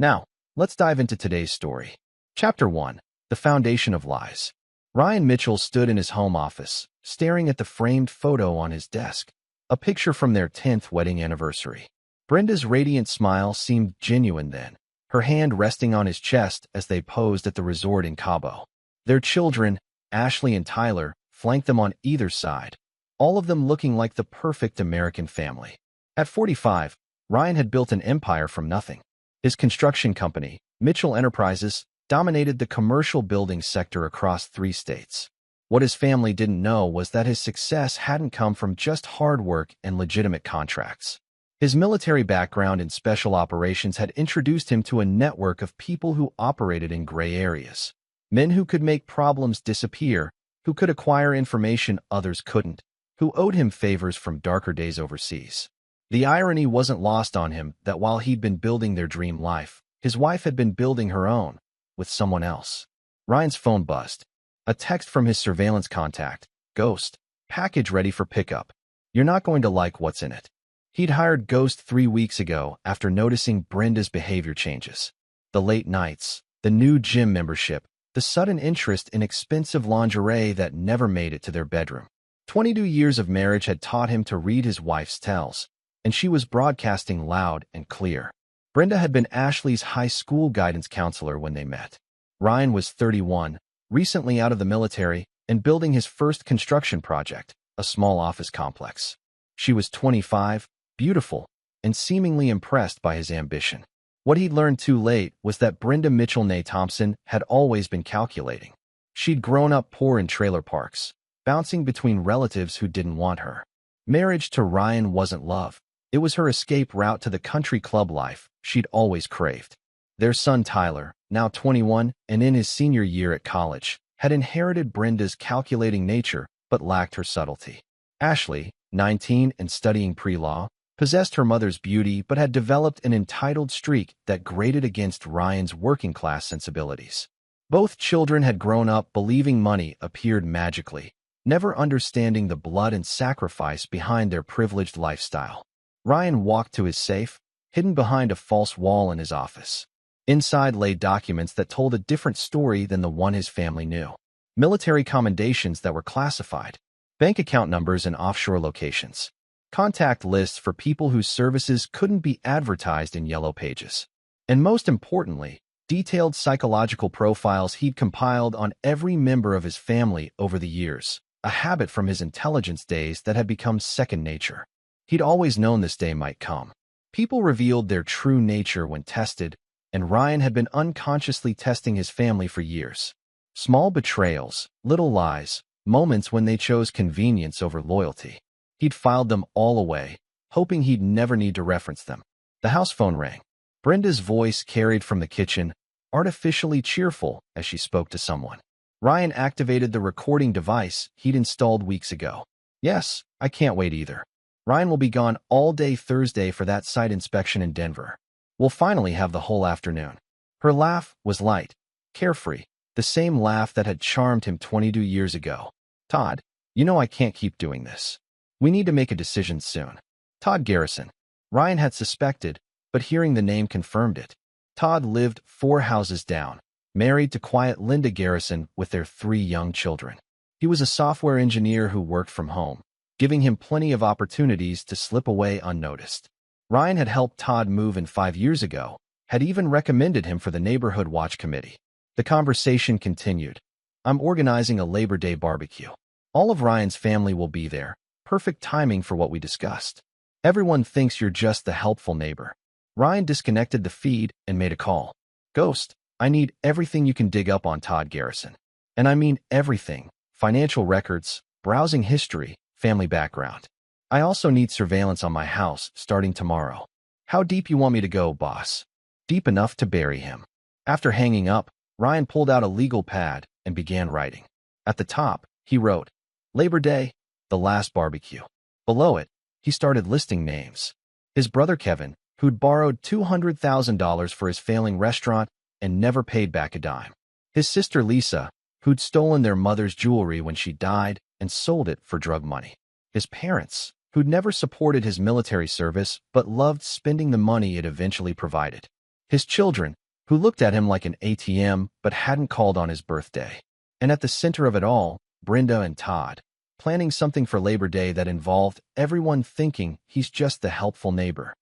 Now, let's dive into today's story. Chapter 1. The Foundation of Lies. Ryan Mitchell stood in his home office, staring at the framed photo on his desk, a picture from their 10th wedding anniversary. Brenda's radiant smile seemed genuine then, her hand resting on his chest as they posed at the resort in Cabo. Their children, Ashley and Tyler, flanked them on either side, all of them looking like the perfect American family. At 45, Ryan had built an empire from nothing. His construction company, Mitchell Enterprises, dominated the commercial building sector across 3 states. What his family didn't know was that his success hadn't come from just hard work and legitimate contracts. His military background in special operations had introduced him to a network of people who operated in gray areas. Men who could make problems disappear, who could acquire information others couldn't, who owed him favors from darker days overseas. The irony wasn't lost on him that while he'd been building their dream life, his wife had been building her own, with someone else. Ryan's phone buzzed. A text from his surveillance contact. Ghost. Package ready for pickup. You're not going to like what's in it. He'd hired Ghost 3 weeks ago after noticing Brenda's behavior changes. The late nights, the new gym membership, the sudden interest in expensive lingerie that never made it to their bedroom. 22 years of marriage had taught him to read his wife's tells, and she was broadcasting loud and clear. Brenda had been Ashley's high school guidance counselor when they met. Ryan was 31, recently out of the military, and building his first construction project, a small office complex. She was 25, beautiful, and seemingly impressed by his ambition. What he'd learned too late was that Brenda Mitchell-Nay Thompson had always been calculating. She'd grown up poor in trailer parks, bouncing between relatives who didn't want her. Marriage to Ryan wasn't love. It was her escape route to the country club life she'd always craved. Their son Tyler, now 21 and in his senior year at college, had inherited Brenda's calculating nature but lacked her subtlety. Ashley, 19 and studying pre-law, possessed her mother's beauty but had developed an entitled streak that grated against Ryan's working-class sensibilities. Both children had grown up believing money appeared magically, never understanding the blood and sacrifice behind their privileged lifestyle. Ryan walked to his safe, hidden behind a false wall in his office. Inside lay documents that told a different story than the one his family knew. Military commendations that were classified, bank account numbers and offshore locations, contact lists for people whose services couldn't be advertised in yellow pages, and most importantly, detailed psychological profiles he'd compiled on every member of his family over the years, a habit from his intelligence days that had become second nature. He'd always known this day might come. People revealed their true nature when tested, and Ryan had been unconsciously testing his family for years. Small betrayals, little lies, moments when they chose convenience over loyalty. He'd filed them all away, hoping he'd never need to reference them. The house phone rang. Brenda's voice carried from the kitchen, artificially cheerful as she spoke to someone. Ryan activated the recording device he'd installed weeks ago. Yes, I can't wait either. Ryan will be gone all day Thursday for that site inspection in Denver. We'll finally have the whole afternoon. Her laugh was light, carefree, the same laugh that had charmed him 22 years ago. Todd, you know I can't keep doing this. We need to make a decision soon. Todd Garrison. Ryan had suspected, but hearing the name confirmed it. Todd lived 4 houses down, married to quiet Linda Garrison with their 3 young children. He was a software engineer who worked from home, giving him plenty of opportunities to slip away unnoticed. Ryan had helped Todd move in 5 years ago, had even recommended him for the neighborhood watch committee. The conversation continued. I'm organizing a Labor Day barbecue. All of Ryan's family will be there. Perfect timing for what we discussed. Everyone thinks you're just the helpful neighbor. Ryan disconnected the feed and made a call. Ghost, I need everything you can dig up on Todd Garrison. And I mean everything. Financial records, browsing history, family background. I also need surveillance on my house starting tomorrow. How deep you want me to go, boss? Deep enough to bury him. After hanging up, Ryan pulled out a legal pad and began writing. At the top, he wrote, Labor Day, the last barbecue. Below it, he started listing names. His brother Kevin, who'd borrowed $200,000 for his failing restaurant and never paid back a dime. His sister Lisa, who'd stolen their mother's jewelry when she died and sold it for drug money. His parents, who'd never supported his military service but loved spending the money it eventually provided. his children, who looked at him like an ATM but hadn't called on his birthday. And at the center of it all, Brenda and Todd, planning something for Labor Day that involved everyone thinking he's just the helpful neighbor.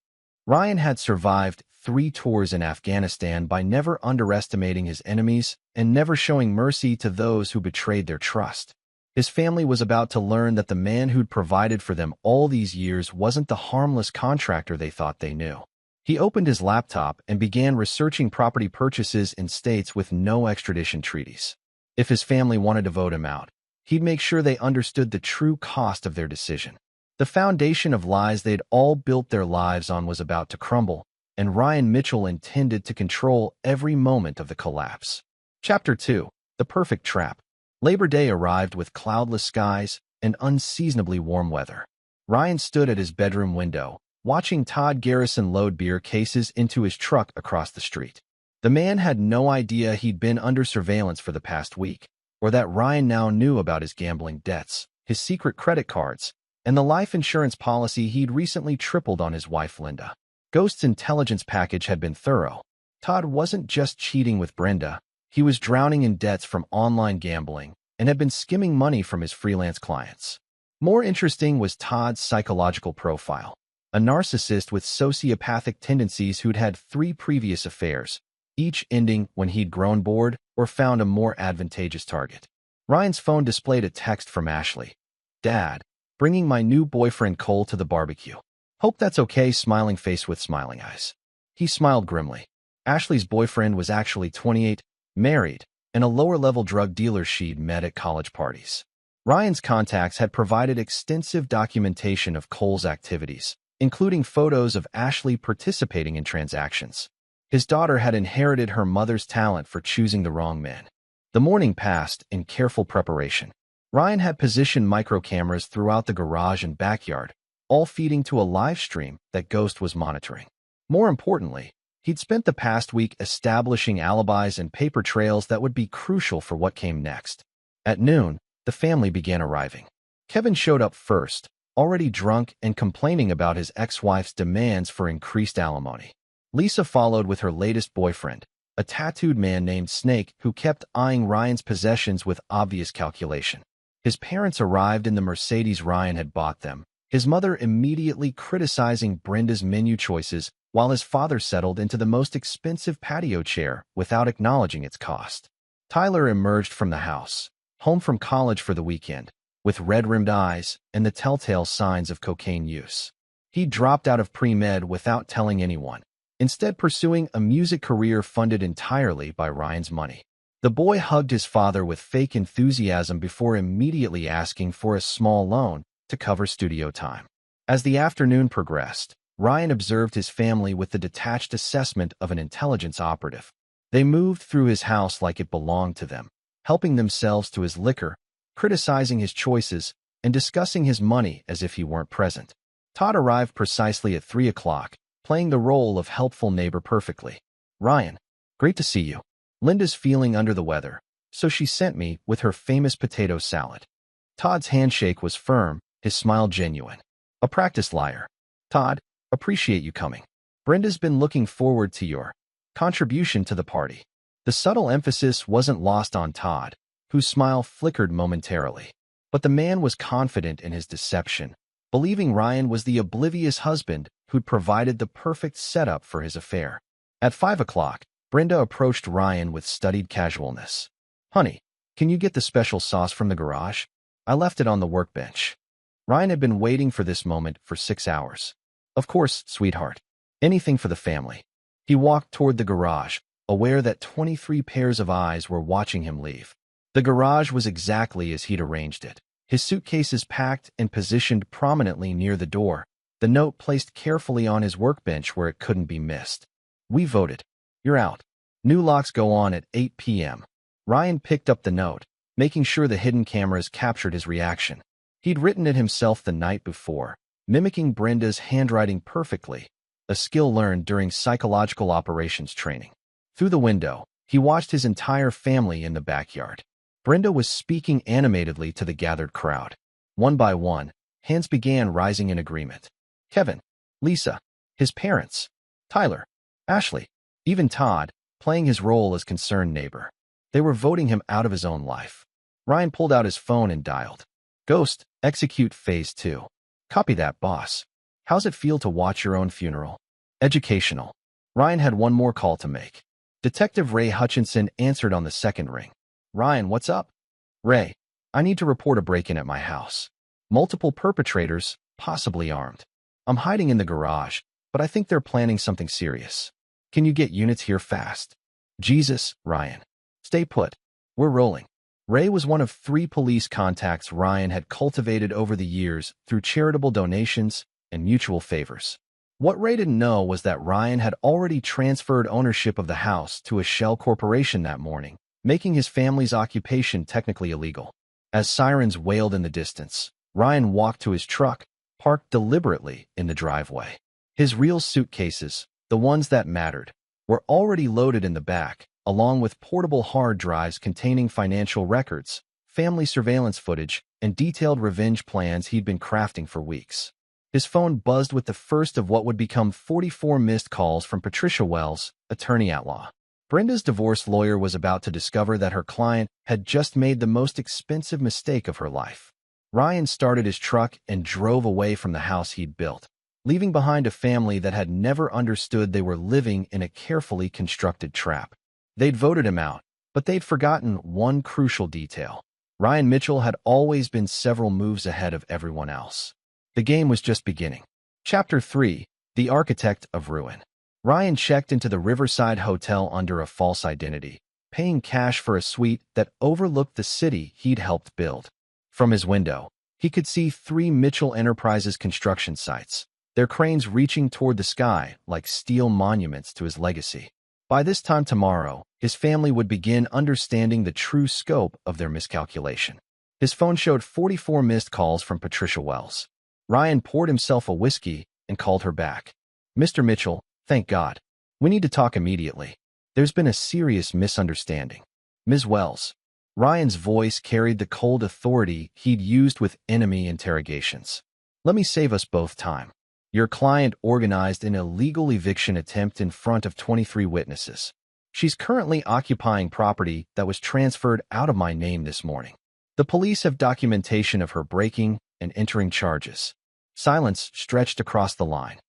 Ryan had survived 3 tours in Afghanistan by never underestimating his enemies and never showing mercy to those who betrayed their trust. His family was about to learn that the man who'd provided for them all these years wasn't the harmless contractor they thought they knew. He opened his laptop and began researching property purchases in states with no extradition treaties. If his family wanted to vote him out, he'd make sure they understood the true cost of their decision. The foundation of lies they'd all built their lives on was about to crumble, and Ryan Mitchell intended to control every moment of the collapse. Chapter 2. The Perfect Trap. Labor Day arrived with cloudless skies and unseasonably warm weather. Ryan stood at his bedroom window, watching Todd Garrison load beer cases into his truck across the street. The man had no idea he'd been under surveillance for the past week, or that Ryan now knew about his gambling debts, his secret credit cards, and the life insurance policy he'd recently tripled on his wife Linda. Ghost's intelligence package had been thorough. Todd wasn't just cheating with Brenda, he was drowning in debts from online gambling and had been skimming money from his freelance clients. More interesting was Todd's psychological profile. A narcissist with sociopathic tendencies who'd had 3 previous affairs, each ending when he'd grown bored or found a more advantageous target. Ryan's phone displayed a text from Ashley. "Dad, bringing my new boyfriend Cole to the barbecue. Hope that's okay," smiling face with smiling eyes. He smiled grimly. Ashley's boyfriend was actually 28, married, and a lower-level drug dealer she'd met at college parties. Ryan's contacts had provided extensive documentation of Cole's activities, including photos of Ashley participating in transactions. His daughter had inherited her mother's talent for choosing the wrong man. The morning passed in careful preparation. Ryan had positioned micro-cameras throughout the garage and backyard, all feeding to a live stream that Ghost was monitoring. More importantly, he'd spent the past week establishing alibis and paper trails that would be crucial for what came next. At noon, the family began arriving. Kevin showed up first, already drunk and complaining about his ex-wife's demands for increased alimony. Lisa followed with her latest boyfriend, a tattooed man named Snake who kept eyeing Ryan's possessions with obvious calculation. His parents arrived in the Mercedes Ryan had bought them, his mother immediately criticizing Brenda's menu choices while his father settled into the most expensive patio chair without acknowledging its cost. Tyler emerged from the house, home from college for the weekend, with red-rimmed eyes and the telltale signs of cocaine use. He dropped out of pre-med without telling anyone, instead pursuing a music career funded entirely by Ryan's money. The boy hugged his father with fake enthusiasm before immediately asking for a small loan to cover studio time. As the afternoon progressed, Ryan observed his family with the detached assessment of an intelligence operative. They moved through his house like it belonged to them, helping themselves to his liquor, criticizing his choices, and discussing his money as if he weren't present. Todd arrived precisely at 3 o'clock, playing the role of helpful neighbor perfectly. "Ryan, great to see you. Linda's feeling under the weather, so she sent me with her famous potato salad." Todd's handshake was firm, his smile genuine. "A practiced liar. Todd, appreciate you coming. Brenda's been looking forward to your contribution to the party." The subtle emphasis wasn't lost on Todd, whose smile flickered momentarily. But the man was confident in his deception, believing Ryan was the oblivious husband who'd provided the perfect setup for his affair. At 5 o'clock, Brenda approached Ryan with studied casualness. "Honey, can you get the special sauce from the garage? I left it on the workbench." Ryan had been waiting for this moment for 6 hours. "Of course, sweetheart. Anything for the family." He walked toward the garage, aware that 23 pairs of eyes were watching him leave. The garage was exactly as he'd arranged it. His suitcases packed and positioned prominently near the door, the note placed carefully on his workbench where it couldn't be missed. "We voted. You're out. New locks go on at 8 p.m. Ryan picked up the note, making sure the hidden cameras captured his reaction. He'd written it himself the night before, mimicking Brenda's handwriting perfectly, a skill learned during psychological operations training. Through the window, he watched his entire family in the backyard. Brenda was speaking animatedly to the gathered crowd. One by one, hands began rising in agreement. Kevin, Lisa, his parents, Tyler, Ashley, Even Todd, playing his role as concerned neighbor. They were voting him out of his own life. Ryan pulled out his phone and dialed. Ghost, execute phase 2. Copy that, boss. How's it feel to watch your own funeral? Educational. Ryan had one more call to make. Detective Ray Hutchinson answered on the second ring. Ryan, what's up? Ray, I need to report a break-in at my house. Multiple perpetrators, possibly armed. I'm hiding in the garage, but I think they're planning something serious. Can you get units here fast? Jesus, Ryan. Stay put. We're rolling. Ray was one of 3 police contacts Ryan had cultivated over the years through charitable donations and mutual favors. What Ray didn't know was that Ryan had already transferred ownership of the house to a shell corporation that morning, making his family's occupation technically illegal. As sirens wailed in the distance, Ryan walked to his truck, parked deliberately in the driveway. His real suitcases, the ones that mattered, were already loaded in the back, along with portable hard drives containing financial records, family surveillance footage, and detailed revenge plans he'd been crafting for weeks. His phone buzzed with the first of what would become 44 missed calls from Patricia Wells, attorney-at-law. Brenda's divorce lawyer was about to discover that her client had just made the most expensive mistake of her life. Ryan started his truck and drove away from the house he'd built, leaving behind a family that had never understood they were living in a carefully constructed trap. They'd voted him out, but they'd forgotten one crucial detail. Ryan Mitchell had always been several moves ahead of everyone else. The game was just beginning. Chapter 3, The Architect of Ruin. Ryan checked into the Riverside Hotel under a false identity, paying cash for a suite that overlooked the city he'd helped build. From his window, he could see 3 Mitchell Enterprises construction sites, their cranes reaching toward the sky like steel monuments to his legacy. By this time tomorrow, his family would begin understanding the true scope of their miscalculation. His phone showed 44 missed calls from Patricia Wells. Ryan poured himself a whiskey and called her back. Mr. Mitchell, thank God. We need to talk immediately. There's been a serious misunderstanding. Ms. Wells. Ryan's voice carried the cold authority he'd used with enemy interrogations. Let me save us both time. Your client organized an illegal eviction attempt in front of 23 witnesses. She's currently occupying property that was transferred out of my name this morning. The police have documentation of her breaking and entering charges. Silence stretched across the line.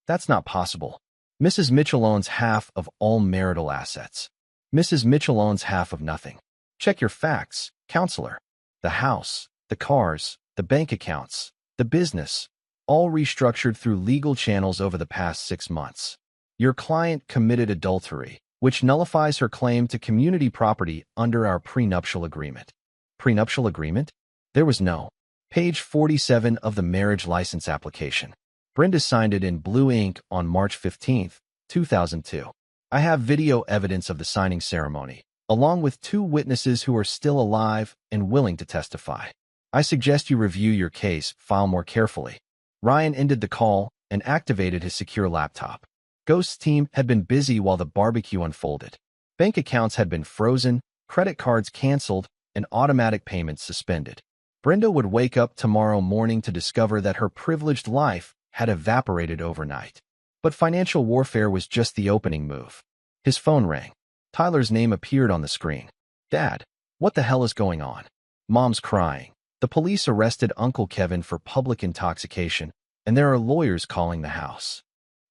That's not possible. Mrs. Mitchell owns half of all marital assets. Mrs. Mitchell owns half of nothing. Check your facts, counselor. The house, the cars, the bank accounts, the business, all restructured through legal channels over the past 6 months. Your client committed adultery, which nullifies her claim to community property under our prenuptial agreement. Prenuptial agreement? There was no. Page 47 of the marriage license application. Brenda signed it in blue ink on March 15, 2002. I have video evidence of the signing ceremony, along with 2 witnesses who are still alive and willing to testify. I suggest you review your case file more carefully. Ryan ended the call and activated his secure laptop. Ghost's team had been busy while the barbecue unfolded. Bank accounts had been frozen, credit cards canceled, and automatic payments suspended. Brenda would wake up tomorrow morning to discover that her privileged life had evaporated overnight. But financial warfare was just the opening move. His phone rang. Tyler's name appeared on the screen. Dad, what the hell is going on? Mom's crying. The police arrested Uncle Kevin for public intoxication, and there are lawyers calling the house.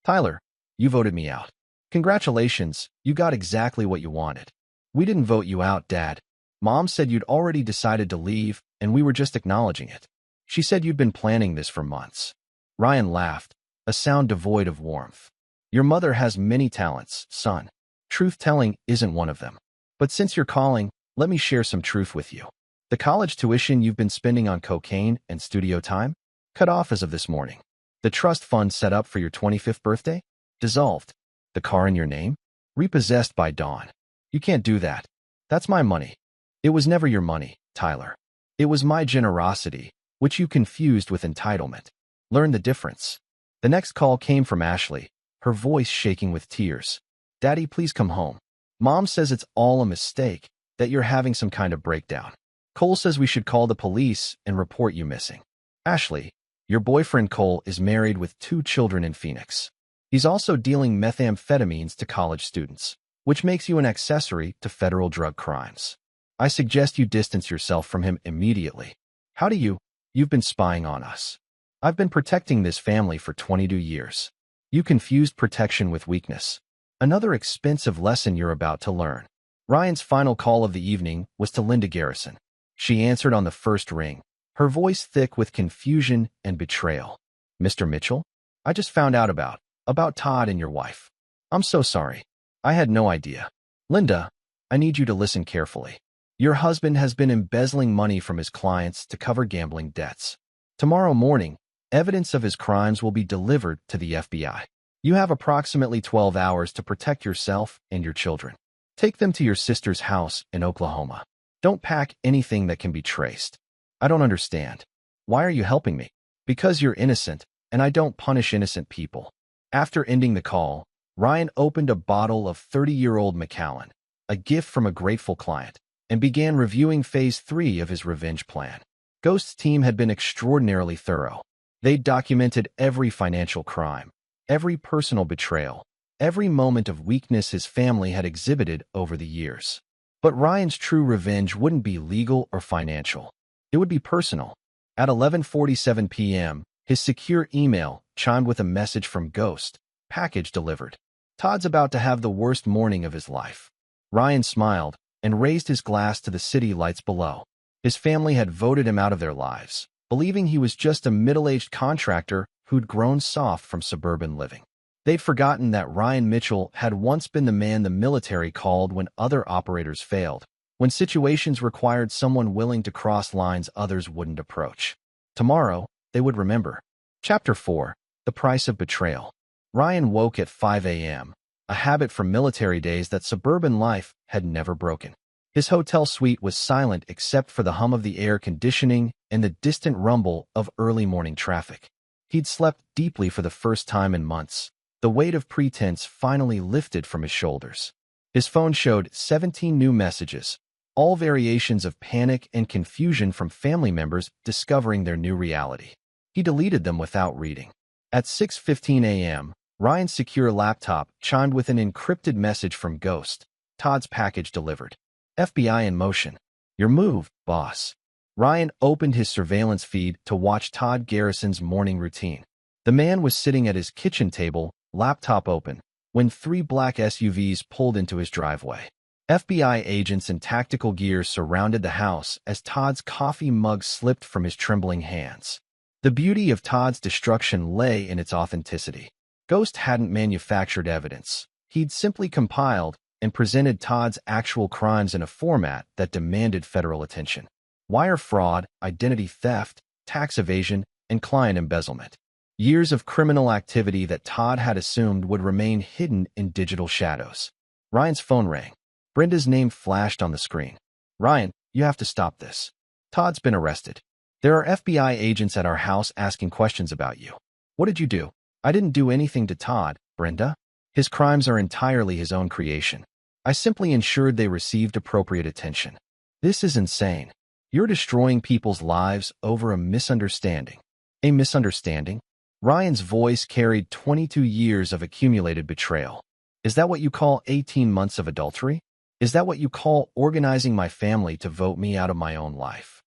Tyler, you voted me out. Congratulations, you got exactly what you wanted. We didn't vote you out, Dad. Mom said you'd already decided to leave, and we were just acknowledging it. She said you'd been planning this for months. Ryan laughed, a sound devoid of warmth. Your mother has many talents, son. Truth-telling isn't one of them. But since you're calling, let me share some truth with you. The college tuition you've been spending on cocaine and studio time? Cut off as of this morning. The trust fund set up for your 25th birthday? Dissolved. The car in your name? Repossessed by Dawn. You can't do that. That's my money. It was never your money, Tyler. It was my generosity, which you confused with entitlement. Learn the difference. The next call came from Ashley, her voice shaking with tears. Daddy, please come home. Mom says it's all a mistake, that you're having some kind of breakdown. Cole says we should call the police and report you missing. Ashley, your boyfriend Cole is married with 2 children in Phoenix. He's also dealing methamphetamines to college students, which makes you an accessory to federal drug crimes. I suggest you distance yourself from him immediately. How do you? You've been spying on us. I've been protecting this family for 22 years. You confused protection with weakness. Another expensive lesson you're about to learn. Ryan's final call of the evening was to Linda Garrison. She answered on the first ring, her voice thick with confusion and betrayal. Mr. Mitchell? I just found out about Todd and your wife. I'm so sorry. I had no idea. Linda, I need you to listen carefully. Your husband has been embezzling money from his clients to cover gambling debts. Tomorrow morning, evidence of his crimes will be delivered to the FBI. You have approximately 12 hours to protect yourself and your children. Take them to your sister's house in Oklahoma. Don't pack anything that can be traced. I don't understand. Why are you helping me? Because you're innocent, and I don't punish innocent people. After ending the call, Ryan opened a bottle of 30-year-old Macallan, a gift from a grateful client, and began reviewing Phase 3 of his revenge plan. Ghost's team had been extraordinarily thorough. They'd documented every financial crime, every personal betrayal, every moment of weakness his family had exhibited over the years. But Ryan's true revenge wouldn't be legal or financial. It would be personal. At 11:47 p.m., his secure email chimed with a message from Ghost, package delivered. Todd's about to have the worst morning of his life. Ryan smiled and raised his glass to the city lights below. His family had voted him out of their lives, believing he was just a middle-aged contractor who'd grown soft from suburban living. They'd forgotten that Ryan Mitchell had once been the man the military called when other operators failed, when situations required someone willing to cross lines others wouldn't approach. Tomorrow, they would remember. Chapter 4. The Price of Betrayal. Ryan woke at 5 a.m., a habit from military days that suburban life had never broken. His hotel suite was silent except for the hum of the air conditioning and the distant rumble of early morning traffic. He'd slept deeply for the first time in months. The weight of pretense finally lifted from his shoulders. His phone showed 17 new messages, all variations of panic and confusion from family members discovering their new reality. He deleted them without reading. At 6:15 a.m., Ryan's secure laptop chimed with an encrypted message from Ghost. Todd's package delivered. FBI in motion. Your move, boss. Ryan opened his surveillance feed to watch Todd Garrison's morning routine. The man was sitting at his kitchen table, laptop open, when 3 black SUVs pulled into his driveway. FBI agents in tactical gear surrounded the house as Todd's coffee mug slipped from his trembling hands. The beauty of Todd's destruction lay in its authenticity. Ghost hadn't manufactured evidence. He'd simply compiled and presented Todd's actual crimes in a format that demanded federal attention. Wire fraud, identity theft, tax evasion, and client embezzlement. Years of criminal activity that Todd had assumed would remain hidden in digital shadows. Ryan's phone rang. Brenda's name flashed on the screen. Ryan, you have to stop this. Todd's been arrested. There are FBI agents at our house asking questions about you. What did you do? I didn't do anything to Todd, Brenda. His crimes are entirely his own creation. I simply ensured they received appropriate attention. This is insane. You're destroying people's lives over a misunderstanding. A misunderstanding? Ryan's voice carried 22 years of accumulated betrayal. Is that what you call 18 months of adultery? Is that what you call organizing my family to vote me out of my own life?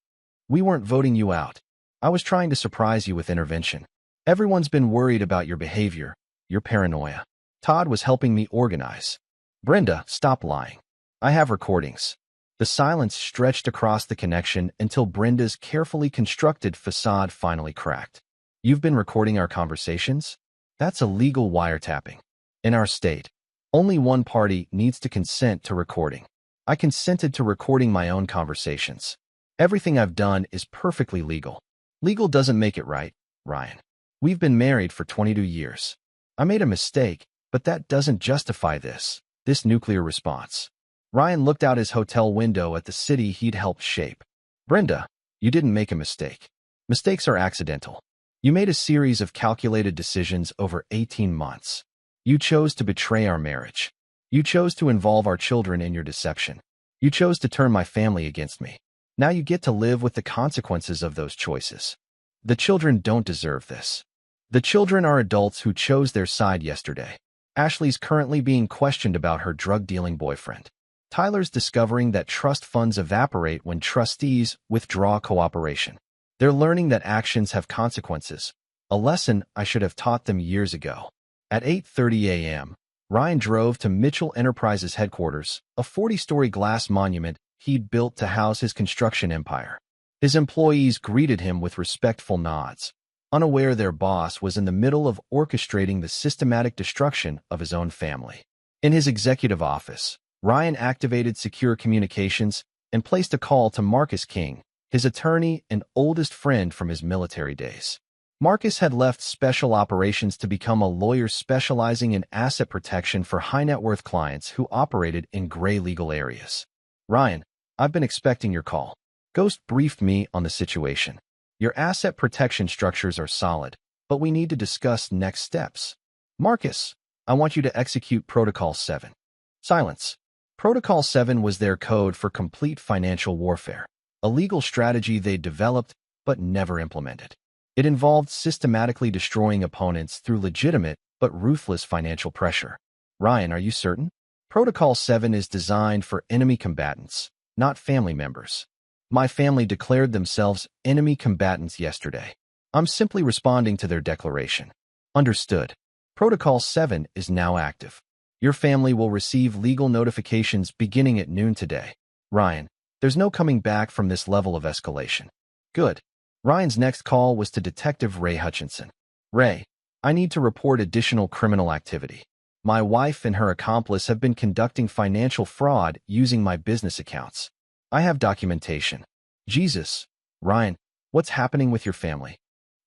We weren't voting you out. I was trying to surprise you with intervention. Everyone's been worried about your behavior, your paranoia. Todd was helping me organize. Brenda, stop lying. I have recordings. The silence stretched across the connection until Brenda's carefully constructed facade finally cracked. You've been recording our conversations? That's illegal wiretapping. In our state, only one party needs to consent to recording. I consented to recording my own conversations. Everything I've done is perfectly legal. Legal doesn't make it right, Ryan. We've been married for 22 years. I made a mistake, but that doesn't justify this nuclear response. Ryan looked out his hotel window at the city he'd helped shape. Brenda, you didn't make a mistake. Mistakes are accidental. You made a series of calculated decisions over 18 months. You chose to betray our marriage. You chose to involve our children in your deception. You chose to turn my family against me. Now you get to live with the consequences of those choices. The children don't deserve this. The children are adults who chose their side yesterday. Ashley's currently being questioned about her drug-dealing boyfriend. Tyler's discovering that trust funds evaporate when trustees withdraw cooperation. They're learning that actions have consequences, a lesson I should have taught them years ago. At 8:30 a.m., Ryan drove to Mitchell Enterprises headquarters, a 40-story glass monument he'd built to house his construction empire. His employees greeted him with respectful nods, unaware their boss was in the middle of orchestrating the systematic destruction of his own family. In his executive office, Ryan activated secure communications and placed a call to Marcus King, his attorney and oldest friend from his military days. Marcus had left special operations to become a lawyer specializing in asset protection for high-net-worth clients who operated in gray legal areas. "Ryan, I've been expecting your call." Ghost briefed me on the situation. "Your asset protection structures are solid, but we need to discuss next steps." "Marcus, I want you to execute Protocol 7. Silence. Protocol 7 was their code for complete financial warfare, a legal strategy they developed but never implemented. It involved systematically destroying opponents through legitimate but ruthless financial pressure. "Ryan, are you certain?" "Protocol 7 is designed for enemy combatants, not family members. My family declared themselves enemy combatants yesterday. I'm simply responding to their declaration." "Understood. Protocol 7 is now active. Your family will receive legal notifications beginning at noon today." "Ryan, there's no coming back from this level of escalation." "Good." Ryan's next call was to Detective Ray Hutchinson. "Ray, I need to report additional criminal activity. My wife and her accomplice have been conducting financial fraud using my business accounts. I have documentation." "Jesus. Ryan, what's happening with your family?"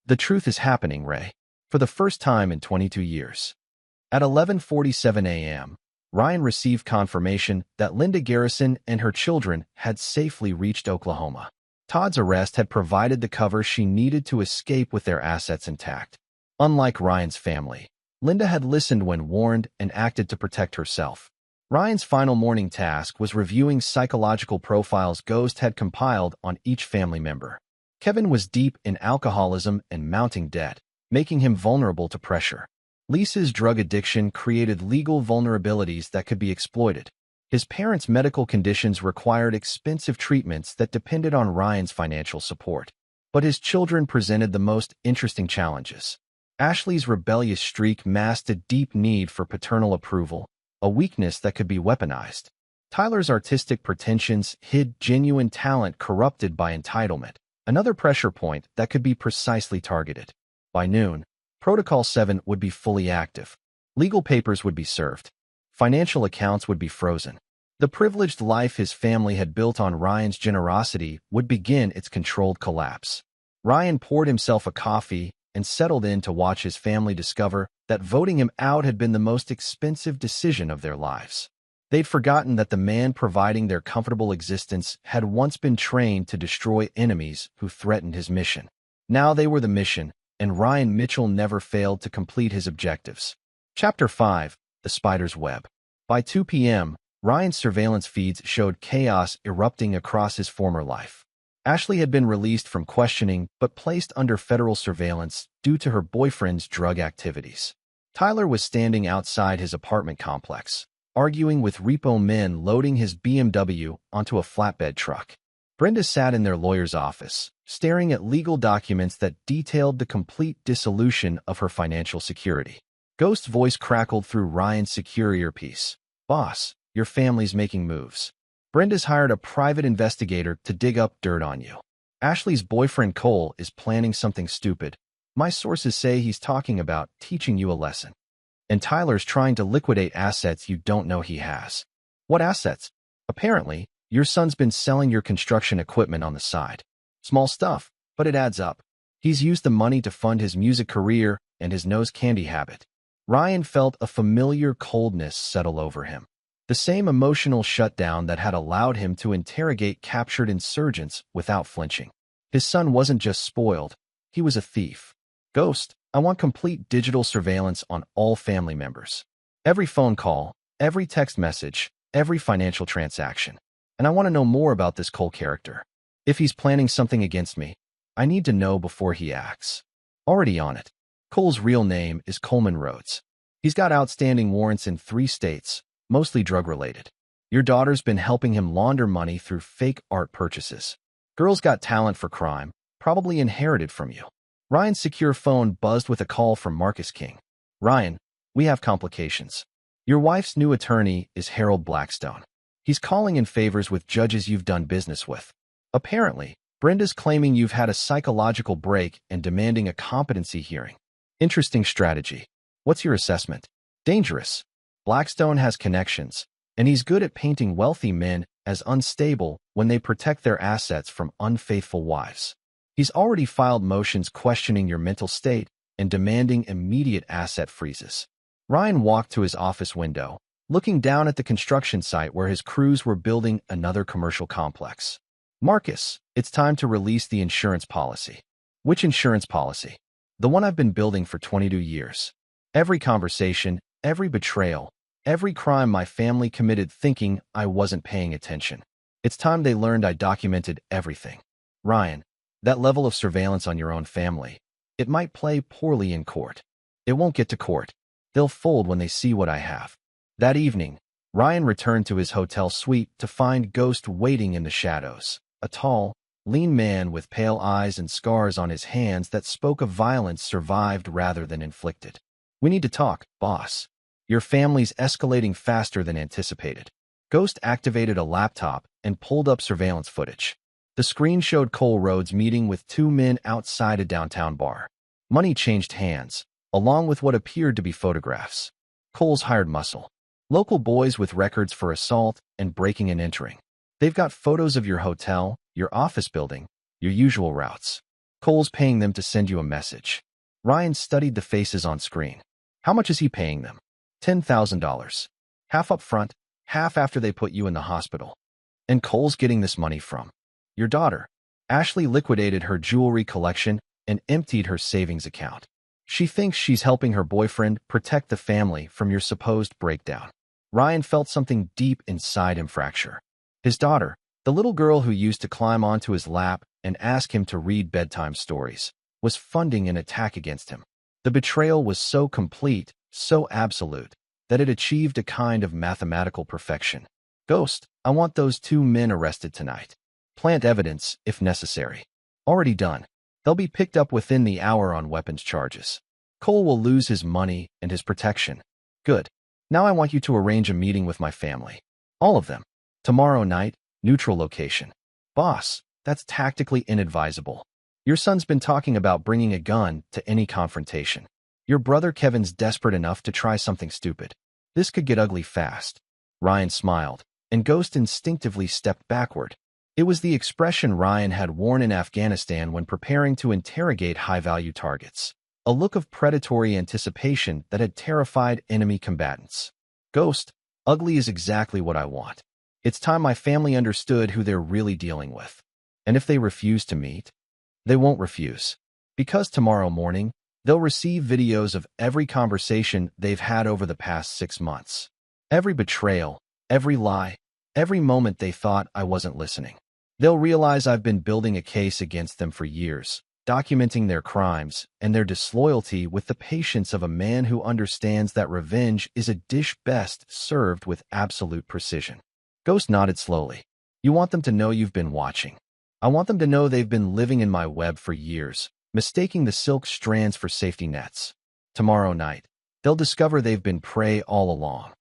"The truth is happening, Ray, for the first time in 22 years. At 11:47 a.m., Ryan received confirmation that Linda Garrison and her children had safely reached Oklahoma. Todd's arrest had provided the cover she needed to escape with their assets intact. Unlike Ryan's family, Linda had listened when warned and acted to protect herself. Ryan's final morning task was reviewing psychological profiles Ghost had compiled on each family member. Kevin was deep in alcoholism and mounting debt, making him vulnerable to pressure. Lisa's drug addiction created legal vulnerabilities that could be exploited. His parents' medical conditions required expensive treatments that depended on Ryan's financial support. But his children presented the most interesting challenges. Ashley's rebellious streak masked a deep need for paternal approval, a weakness that could be weaponized. Tyler's artistic pretensions hid genuine talent corrupted by entitlement, another pressure point that could be precisely targeted. By noon, Protocol 7 would be fully active. Legal papers would be served. Financial accounts would be frozen. The privileged life his family had built on Ryan's generosity would begin its controlled collapse. Ryan poured himself a coffee and settled in to watch his family discover that voting him out had been the most expensive decision of their lives. They'd forgotten that the man providing their comfortable existence had once been trained to destroy enemies who threatened his mission. Now they were the mission, and Ryan Mitchell never failed to complete his objectives. Chapter 5. The Spider's Web. By 2 p.m., Ryan's surveillance feeds showed chaos erupting across his former life. Ashley had been released from questioning but placed under federal surveillance due to her boyfriend's drug activities. Tyler was standing outside his apartment complex, arguing with repo men loading his BMW onto a flatbed truck. Brenda sat in their lawyer's office, staring at legal documents that detailed the complete dissolution of her financial security. Ghost's voice crackled through Ryan's secure earpiece. "Boss, your family's making moves. Brenda's hired a private investigator to dig up dirt on you. Ashley's boyfriend Cole is planning something stupid. My sources say he's talking about teaching you a lesson. And Tyler's trying to liquidate assets you don't know he has." "What assets?" "Apparently, your son's been selling your construction equipment on the side. Small stuff, but it adds up. He's used the money to fund his music career and his nose candy habit." Ryan felt a familiar coldness settle over him. The same emotional shutdown that had allowed him to interrogate captured insurgents without flinching. His son wasn't just spoiled, he was a thief. "Ghost, I want complete digital surveillance on all family members. Every phone call, every text message, every financial transaction. And I want to know more about this Cole character. If he's planning something against me, I need to know before he acts." "Already on it." Cole's real name is Coleman Rhodes. He's got outstanding warrants in 3 states, mostly drug-related. Your daughter's been helping him launder money through fake art purchases. Girl's got talent for crime, probably inherited from you. Ryan's secure phone buzzed with a call from Marcus King. Ryan, we have complications. Your wife's new attorney is Harold Blackstone. He's calling in favors with judges you've done business with. Apparently, Brenda's claiming you've had a psychological break and demanding a competency hearing. Interesting strategy. What's your assessment? Dangerous. Blackstone has connections, and he's good at painting wealthy men as unstable when they protect their assets from unfaithful wives. He's already filed motions questioning your mental state and demanding immediate asset freezes. Ryan walked to his office window, looking down at the construction site where his crews were building another commercial complex. Marcus, it's time to release the insurance policy. Which insurance policy? The one I've been building for 22 years. Every conversation, every betrayal, every crime my family committed thinking I wasn't paying attention. It's time they learned I documented everything. Ryan, that level of surveillance on your own family, it might play poorly in court. It won't get to court. They'll fold when they see what I have. That evening, Ryan returned to his hotel suite to find Ghost waiting in the shadows, a tall, lean man with pale eyes and scars on his hands that spoke of violence survived rather than inflicted. We need to talk, boss. Your family's escalating faster than anticipated. Ghost activated a laptop and pulled up surveillance footage. The screen showed Cole Rhodes meeting with 2 men outside a downtown bar. Money changed hands, along with what appeared to be photographs. Cole's hired muscle. Local boys with records for assault and breaking and entering. They've got photos of your hotel, your office building, your usual routes. Cole's paying them to send you a message. Ryan studied the faces on screen. How much is he paying them? $10,000. Half up front, half after they put you in the hospital. And Cole's getting this money from your daughter. Ashley liquidated her jewelry collection and emptied her savings account. She thinks she's helping her boyfriend protect the family from your supposed breakdown. Ryan felt something deep inside him fracture. His daughter, the little girl who used to climb onto his lap and ask him to read bedtime stories, was funding an attack against him. The betrayal was so complete, so absolute, that it achieved a kind of mathematical perfection. Ghost, I want those 2 men arrested tonight. Plant evidence, if necessary. Already done. They'll be picked up within the hour on weapons charges. Cole will lose his money and his protection. Good. Now I want you to arrange a meeting with my family. All of them. Tomorrow night, neutral location. Boss, that's tactically inadvisable. Your son's been talking about bringing a gun to any confrontation. Your brother Kevin's desperate enough to try something stupid. This could get ugly fast. Ryan smiled, and Ghost instinctively stepped backward. It was the expression Ryan had worn in Afghanistan when preparing to interrogate high-value targets. A look of predatory anticipation that had terrified enemy combatants. Ghost, ugly is exactly what I want. It's time my family understood who they're really dealing with. And if they refuse to meet, they won't refuse. Because tomorrow morning, they'll receive videos of every conversation they've had over the past 6 months. Every betrayal, every lie, every moment they thought I wasn't listening. They'll realize I've been building a case against them for years, documenting their crimes and their disloyalty with the patience of a man who understands that revenge is a dish best served with absolute precision. Ghost nodded slowly. You want them to know you've been watching. I want them to know they've been living in my web for years, mistaking the silk strands for safety nets. Tomorrow night, they'll discover they've been prey all along.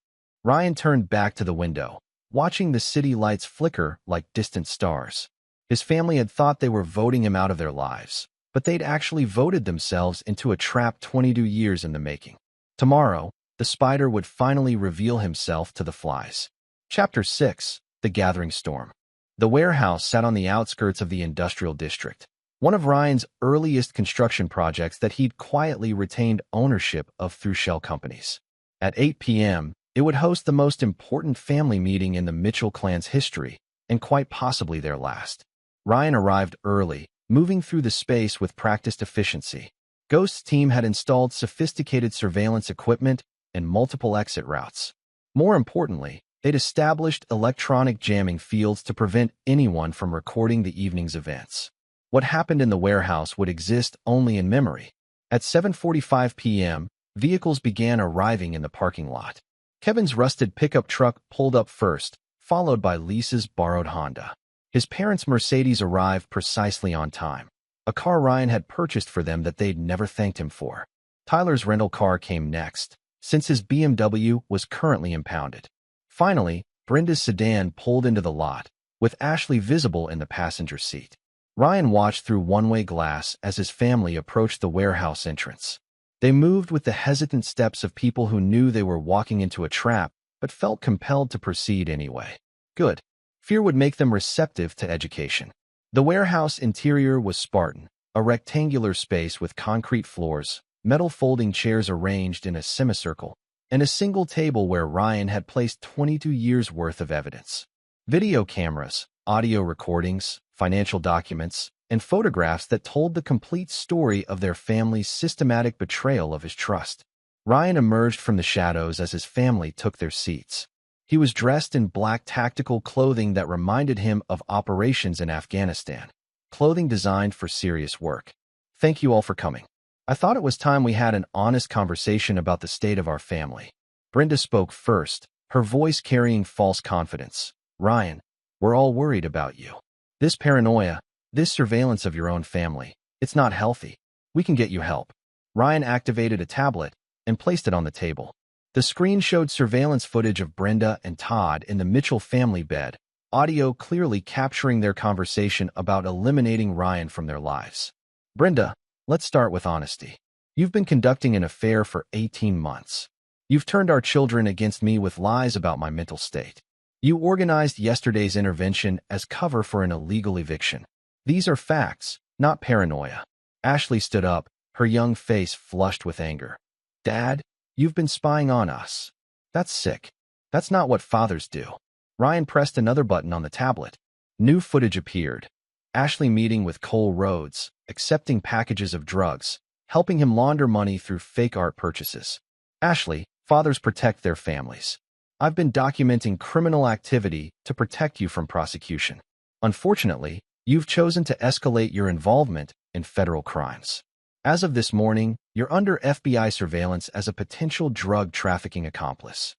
Ryan turned back to the window, watching the city lights flicker like distant stars. His family had thought they were voting him out of their lives, but they'd actually voted themselves into a trap 22 years in the making. Tomorrow, the spider would finally reveal himself to the flies. Chapter 6: The Gathering Storm. The warehouse sat on the outskirts of the industrial district, one of Ryan's earliest construction projects that he'd quietly retained ownership of through shell companies. At 8 p.m., it would host the most important family meeting in the Mitchell clan's history, and quite possibly their last. Ryan arrived early, moving through the space with practiced efficiency. Ghost's team had installed sophisticated surveillance equipment and multiple exit routes. More importantly, they'd established electronic jamming fields to prevent anyone from recording the evening's events. What happened in the warehouse would exist only in memory. At 7:45 p.m., vehicles began arriving in the parking lot. Kevin's rusted pickup truck pulled up first, followed by Lisa's borrowed Honda. His parents' Mercedes arrived precisely on time, a car Ryan had purchased for them that they'd never thanked him for. Tyler's rental car came next, since his BMW was currently impounded. Finally, Brenda's sedan pulled into the lot, with Ashley visible in the passenger seat. Ryan watched through one-way glass as his family approached the warehouse entrance. They moved with the hesitant steps of people who knew they were walking into a trap, but felt compelled to proceed anyway. Good. Fear would make them receptive to education. The warehouse interior was Spartan, a rectangular space with concrete floors, metal folding chairs arranged in a semicircle, and a single table where Ryan had placed 22 years' worth of evidence. Video cameras, audio recordings, financial documents, and photographs that told the complete story of their family's systematic betrayal of his trust. Ryan emerged from the shadows as his family took their seats. He was dressed in black tactical clothing that reminded him of operations in Afghanistan, clothing designed for serious work. Thank you all for coming. I thought it was time we had an honest conversation about the state of our family. Brenda spoke first, her voice carrying false confidence. Ryan, we're all worried about you. This paranoia, this surveillance of your own family, it's not healthy. We can get you help. Ryan activated a tablet and placed it on the table. The screen showed surveillance footage of Brenda and Todd in the Mitchell family bed, audio clearly capturing their conversation about eliminating Ryan from their lives. Brenda, let's start with honesty. You've been conducting an affair for 18 months. You've turned our children against me with lies about my mental state. You organized yesterday's intervention as cover for an illegal eviction. These are facts, not paranoia. Ashley stood up, her young face flushed with anger. Dad, you've been spying on us. That's sick. That's not what fathers do. Ryan pressed another button on the tablet. New footage appeared. Ashley meeting with Cole Rhodes, accepting packages of drugs, helping him launder money through fake art purchases. Ashley, fathers protect their families. I've been documenting criminal activity to protect you from prosecution. Unfortunately, you've chosen to escalate your involvement in federal crimes. As of this morning, you're under FBI surveillance as a potential drug trafficking accomplice.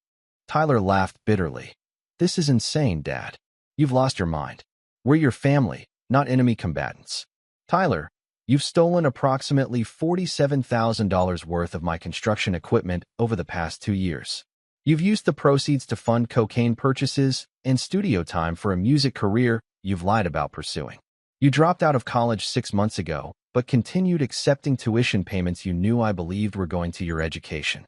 Tyler laughed bitterly. This is insane, Dad. You've lost your mind. We're your family, not enemy combatants. Tyler, you've stolen approximately $47,000 worth of my construction equipment over the past 2 years. You've used the proceeds to fund cocaine purchases and studio time for a music career you've lied about pursuing. You dropped out of college 6 months ago, but continued accepting tuition payments you knew I believed were going to your education.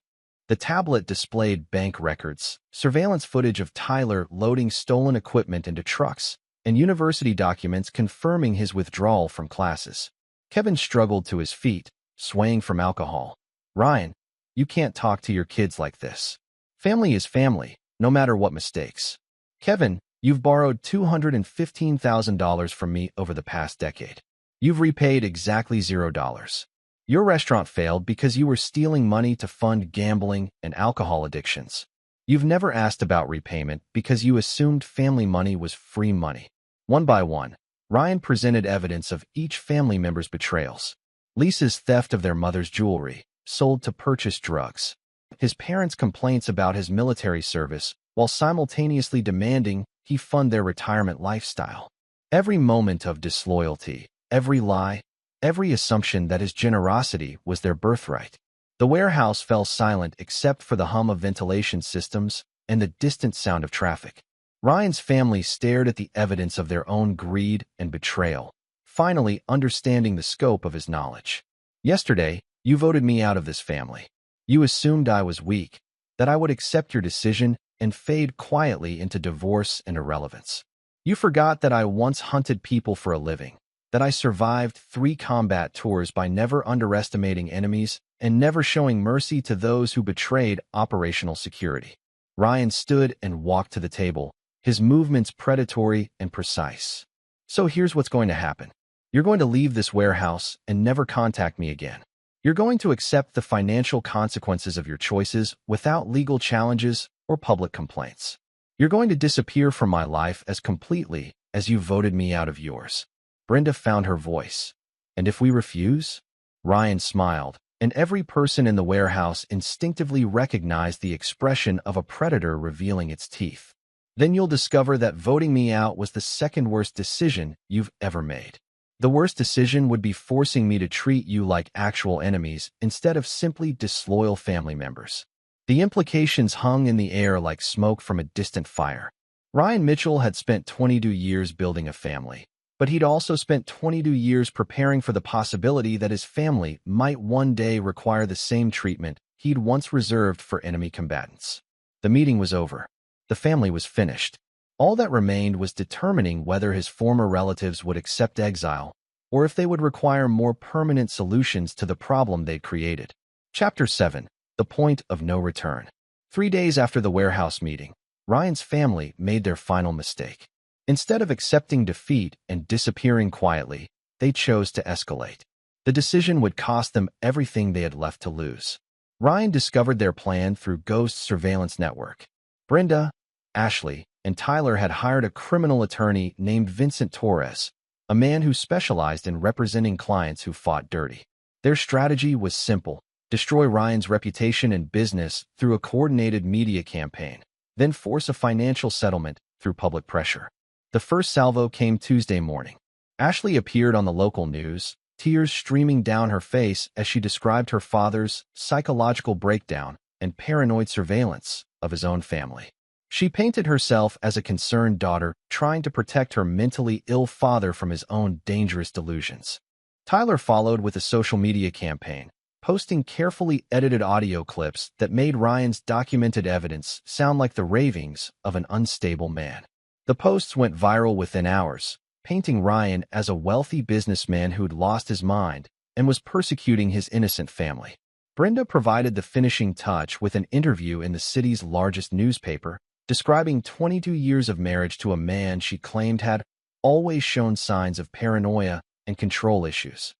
The tablet displayed bank records, surveillance footage of Tyler loading stolen equipment into trucks, and university documents confirming his withdrawal from classes. Kevin struggled to his feet, swaying from alcohol. Ryan, you can't talk to your kids like this. Family is family, no matter what mistakes. Kevin, you've borrowed $215,000 from me over the past decade. You've repaid exactly $0. Your restaurant failed because you were stealing money to fund gambling and alcohol addictions. You've never asked about repayment because you assumed family money was free money. One by one, Ryan presented evidence of each family member's betrayals. Lisa's theft of their mother's jewelry, sold to purchase drugs. His parents' complaints about his military service, while simultaneously demanding he fund their retirement lifestyle. Every moment of disloyalty, every lie, every assumption that his generosity was their birthright. The warehouse fell silent except for the hum of ventilation systems and the distant sound of traffic. Ryan's family stared at the evidence of their own greed and betrayal, finally understanding the scope of his knowledge. Yesterday, you voted me out of this family. You assumed I was weak, that I would accept your decision and fade quietly into divorce and irrelevance. You forgot that I once hunted people for a living, that I survived 3 combat tours by never underestimating enemies and never showing mercy to those who betrayed operational security. Ryan stood and walked to the table, his movements predatory and precise. So here's what's going to happen. You're going to leave this warehouse and never contact me again. You're going to accept the financial consequences of your choices without legal challenges or public complaints. You're going to disappear from my life as completely as you voted me out of yours. Brenda found her voice. And if we refuse? Ryan smiled, and every person in the warehouse instinctively recognized the expression of a predator revealing its teeth. Then you'll discover that voting me out was the second worst decision you've ever made. The worst decision would be forcing me to treat you like actual enemies instead of simply disloyal family members. The implications hung in the air like smoke from a distant fire. Ryan Mitchell had spent 22 years building a family, but he'd also spent 22 years preparing for the possibility that his family might one day require the same treatment he'd once reserved for enemy combatants. The meeting was over. The family was finished. All that remained was determining whether his former relatives would accept exile or if they would require more permanent solutions to the problem they'd created. Chapter 7. The Point of No Return. 3 days after the warehouse meeting, Ryan's family made their final mistake. Instead of accepting defeat and disappearing quietly, they chose to escalate. The decision would cost them everything they had left to lose. Ryan discovered their plan through Ghost's surveillance network. Brenda, Ashley, and Tyler had hired a criminal attorney named Vincent Torres, a man who specialized in representing clients who fought dirty. Their strategy was simple: destroy Ryan's reputation and business through a coordinated media campaign, then force a financial settlement through public pressure. The first salvo came Tuesday morning. Ashley appeared on the local news, tears streaming down her face as she described her father's psychological breakdown and paranoid surveillance of his own family. She painted herself as a concerned daughter trying to protect her mentally ill father from his own dangerous delusions. Tyler followed with a social media campaign, posting carefully edited audio clips that made Ryan's documented evidence sound like the ravings of an unstable man. The posts went viral within hours, painting Ryan as a wealthy businessman who'd lost his mind and was persecuting his innocent family. Brenda provided the finishing touch with an interview in the city's largest newspaper, describing 22 years of marriage to a man she claimed had always shown signs of paranoia and control issues.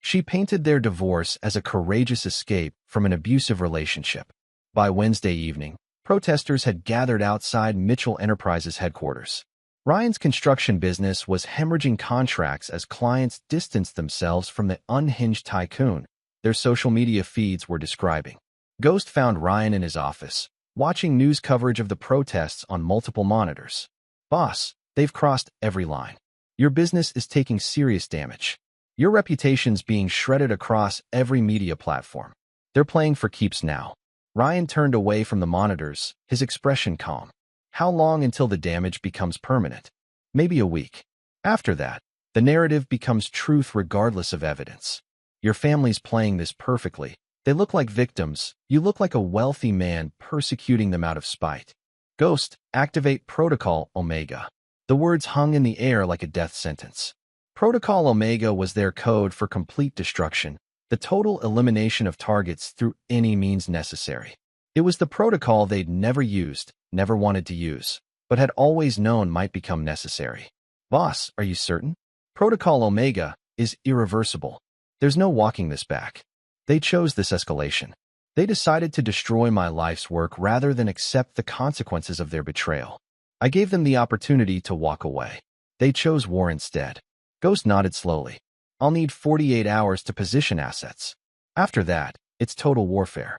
She painted their divorce as a courageous escape from an abusive relationship. By Wednesday evening, protesters had gathered outside Mitchell Enterprises headquarters. Ryan's construction business was hemorrhaging contracts as clients distanced themselves from the unhinged tycoon their social media feeds were describing. Ghost found Ryan in his office, watching news coverage of the protests on multiple monitors. "Boss, they've crossed every line. Your business is taking serious damage. Your reputation's being shredded across every media platform. They're playing for keeps now." Ryan turned away from the monitors, his expression calm. How long until the damage becomes permanent? Maybe a week. After that, the narrative becomes truth regardless of evidence. Your family's playing this perfectly. They look like victims. You look like a wealthy man persecuting them out of spite. Ghost, activate Protocol Omega. The words hung in the air like a death sentence. Protocol Omega was their code for complete destruction, the total elimination of targets through any means necessary. It was the protocol they'd never used, never wanted to use, but had always known might become necessary. "Boss, are you certain? Protocol Omega is irreversible. There's no walking this back." They chose this escalation. They decided to destroy my life's work rather than accept the consequences of their betrayal. I gave them the opportunity to walk away. They chose war instead. Ghost nodded slowly. "I'll need 48 hours to position assets. After that, it's total warfare."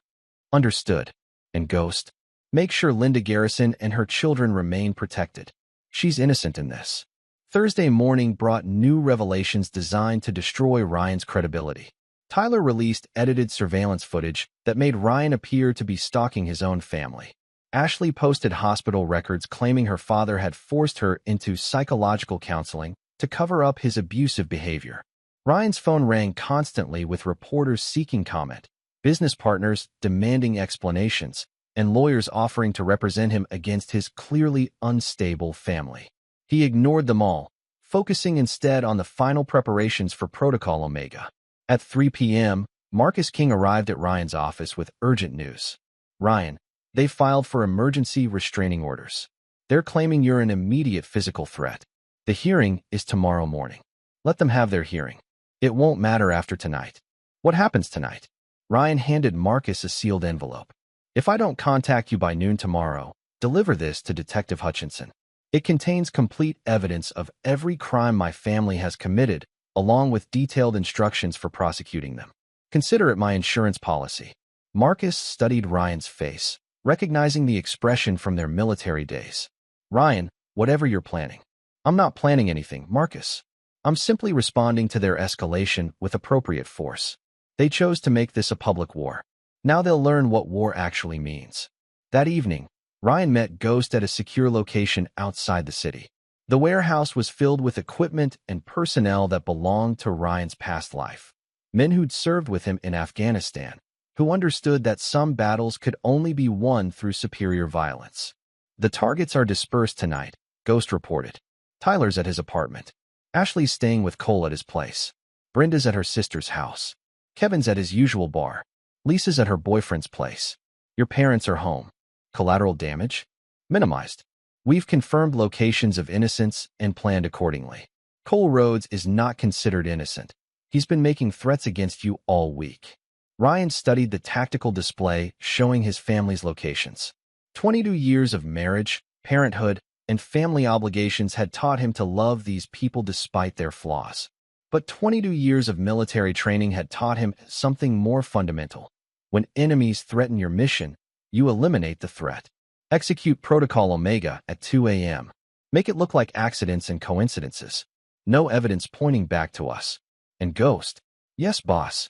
"Understood." "And Ghost, make sure Linda Garrison and her children remain protected. She's innocent in this." Thursday morning brought new revelations designed to destroy Ryan's credibility. Tyler released edited surveillance footage that made Ryan appear to be stalking his own family. Ashley posted hospital records claiming her father had forced her into psychological counseling to cover up his abusive behavior. Ryan's phone rang constantly with reporters seeking comment, business partners demanding explanations, and lawyers offering to represent him against his clearly unstable family. He ignored them all, focusing instead on the final preparations for Protocol Omega. At 3 p.m., Marcus King arrived at Ryan's office with urgent news. "Ryan, they filed for emergency restraining orders. They're claiming you're an immediate physical threat. The hearing is tomorrow morning. Let them have their hearing. It won't matter after tonight." "What happens tonight?" Ryan handed Marcus a sealed envelope. "If I don't contact you by noon tomorrow, deliver this to Detective Hutchinson. It contains complete evidence of every crime my family has committed, along with detailed instructions for prosecuting them." Consider it my insurance policy. Marcus studied Ryan's face, recognizing the expression from their military days. Ryan, whatever you're planning. I'm not planning anything, Marcus. I'm simply responding to their escalation with appropriate force. They chose to make this a public war. Now they'll learn what war actually means. That evening, Ryan met Ghost at a secure location outside the city. The warehouse was filled with equipment and personnel that belonged to Ryan's past life. Men who'd served with him in Afghanistan, who understood that some battles could only be won through superior violence. The targets are dispersed tonight, Ghost reported. Tyler's at his apartment. Ashley's staying with Cole at his place. Brenda's at her sister's house. Kevin's at his usual bar. Lisa's at her boyfriend's place. Your parents are home. Collateral damage? Minimized. We've confirmed locations of innocents and planned accordingly. Cole Rhodes is not considered innocent. He's been making threats against you all week. Ryan studied the tactical display showing his family's locations. 22 years of marriage, parenthood, and family obligations had taught him to love these people despite their flaws. But 22 years of military training had taught him something more fundamental. When enemies threaten your mission, you eliminate the threat. Execute Protocol Omega at 2 a.m. Make it look like accidents and coincidences. No evidence pointing back to us. And Ghost, yes, boss.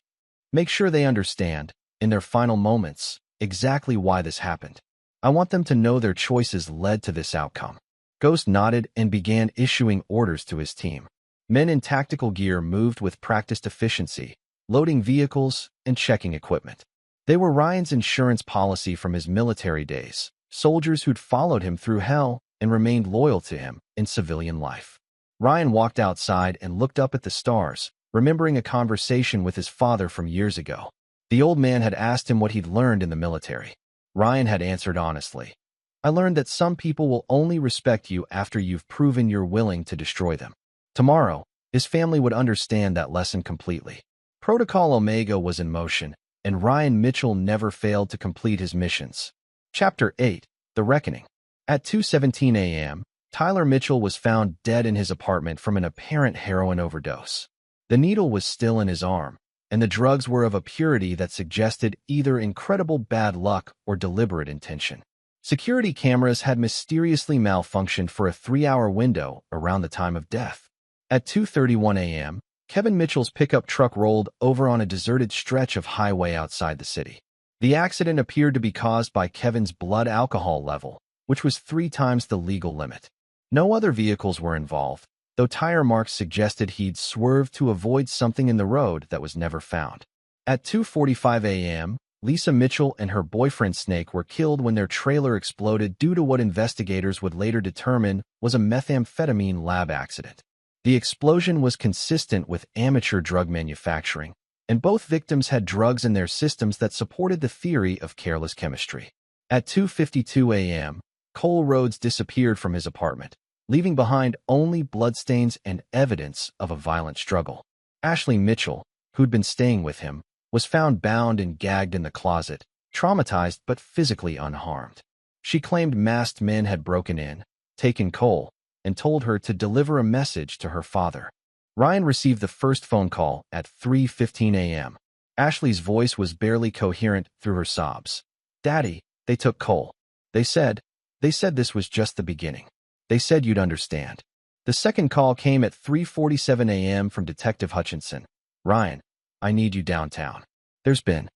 Make sure they understand, in their final moments, exactly why this happened. I want them to know their choices led to this outcome. Ghost nodded and began issuing orders to his team. Men in tactical gear moved with practiced efficiency, loading vehicles and checking equipment. They were Ryan's insurance policy from his military days, soldiers who'd followed him through hell and remained loyal to him in civilian life. Ryan walked outside and looked up at the stars, remembering a conversation with his father from years ago. The old man had asked him what he'd learned in the military. Ryan had answered honestly. I learned that some people will only respect you after you've proven you're willing to destroy them. Tomorrow, his family would understand that lesson completely. Protocol Omega was in motion, and Ryan Mitchell never failed to complete his missions. Chapter 8, The Reckoning. At 2:17 a.m., Tyler Mitchell was found dead in his apartment from an apparent heroin overdose. The needle was still in his arm, and the drugs were of a purity that suggested either incredible bad luck or deliberate intention. Security cameras had mysteriously malfunctioned for a 3-hour window around the time of death. At 2:31 a.m., Kevin Mitchell's pickup truck rolled over on a deserted stretch of highway outside the city. The accident appeared to be caused by Kevin's blood alcohol level, which was 3 times the legal limit. No other vehicles were involved, though tire marks suggested he'd swerved to avoid something in the road that was never found. At 2:45 a.m., Lisa Mitchell and her boyfriend Snake were killed when their trailer exploded due to what investigators would later determine was a methamphetamine lab accident. The explosion was consistent with amateur drug manufacturing, and both victims had drugs in their systems that supported the theory of careless chemistry. At 2:52 a.m., Cole Rhodes disappeared from his apartment, leaving behind only bloodstains and evidence of a violent struggle. Ashley Mitchell, who'd been staying with him, was found bound and gagged in the closet, traumatized but physically unharmed. She claimed masked men had broken in, taken Cole, and told her to deliver a message to her father. Ryan received the first phone call at 3:15 a.m. Ashley's voice was barely coherent through her sobs. Daddy, they took Cole. They said this was just the beginning. They said you'd understand. The second call came at 3:47 a.m. from Detective Hutchinson. Ryan, I need you downtown. There's been